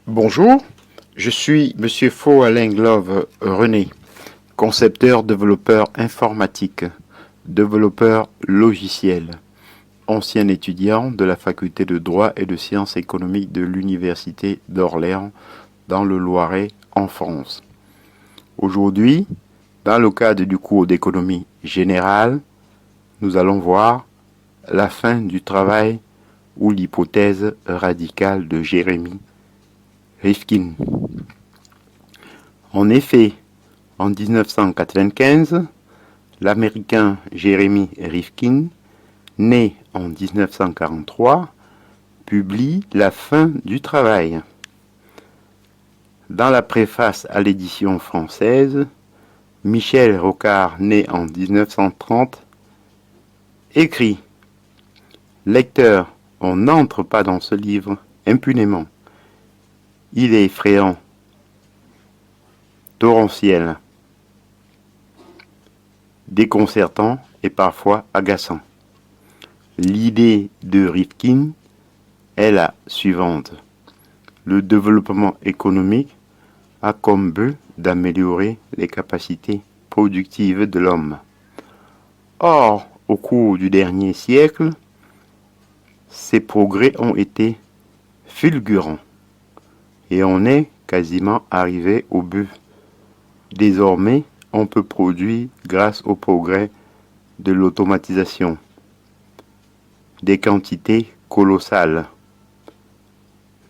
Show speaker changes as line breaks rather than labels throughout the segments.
Bonjour, je suis Monsieur Faux Alain Glove René, concepteur développeur informatique, développeur logiciel, ancien étudiant de la faculté de droit et de sciences économiques de l'Université d'Orléans dans le Loiret en France. Aujourd'hui, dans le cadre du cours d'économie générale, nous allons voir la fin du travail ou l'hypothèse radicale de Jérémy Rifkin. En effet, en 1995, l'Américain Jeremy Rifkin, né en 1943, publie La fin du travail. Dans la préface à l'édition française, Michel Rocard, né en 1930, écrit « Lecteur, on n'entre pas dans ce livre impunément. Il est effrayant, torrentiel, déconcertant et parfois agaçant. L'idée de Rifkin est la suivante. Le développement économique a comme but d'améliorer les capacités productives de l'homme. Or, au cours du dernier siècle, ces progrès ont été fulgurants et on est quasiment arrivé au but. Désormais, on peut produire, grâce au progrès de l'automatisation, des quantités colossales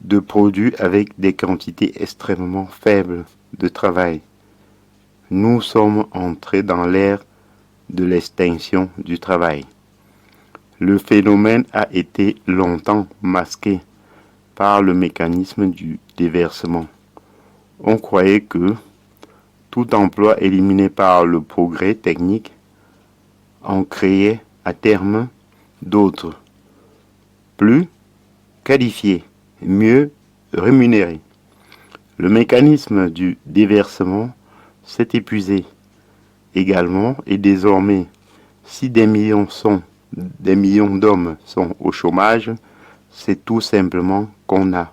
de produits avec des quantités extrêmement faibles de travail. Nous sommes entrés dans l'ère de l'extinction du travail. Le phénomène a été longtemps masqué par le mécanisme du déversement. On croyait que tout emploi éliminé par le progrès technique en créait à terme d'autres, plus qualifiés, mieux rémunérés. Le mécanisme du déversement s'est épuisé également et désormais, si des millions d'hommes sont au chômage, c'est tout simplement qu'on n'a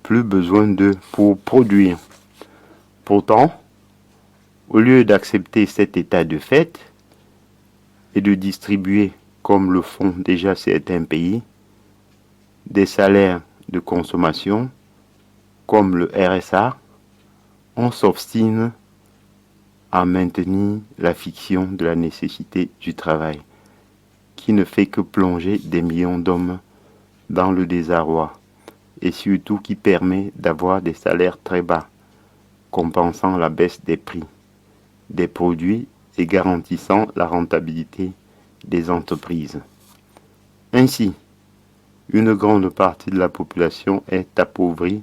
plus besoin d'eux pour produire. Pourtant, au lieu d'accepter cet état de fait et de distribuer, comme le font déjà certains pays, des salaires de consommation, comme le RSA, on s'obstine à maintenir la fiction de la nécessité du travail, qui ne fait que plonger des millions d'hommes dans le désarroi, et surtout qui permet d'avoir des salaires très bas, compensant la baisse des prix des produits et garantissant la rentabilité des entreprises. Ainsi, une grande partie de la population est appauvrie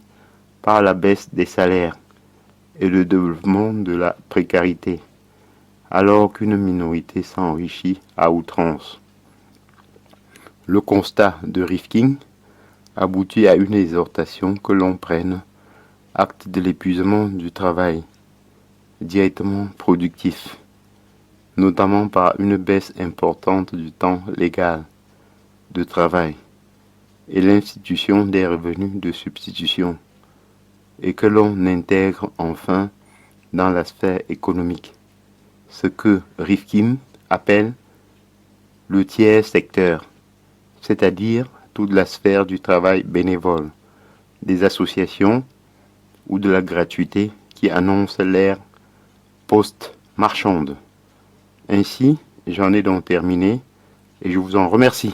par la baisse des salaires et le développement de la précarité, alors qu'une minorité s'enrichit à outrance. Le constat de Rifkin aboutit à une exhortation que l'on prenne acte de l'épuisement du travail directement productif, notamment par une baisse importante du temps légal de travail et l'institution des revenus de substitution, et que l'on intègre enfin dans la sphère économique ce que Rifkin appelle le tiers secteur, c'est-à-dire toute la sphère du travail bénévole, des associations ou de la gratuité qui annonce l'ère post-marchande. Ainsi, j'en ai donc terminé et je vous en remercie.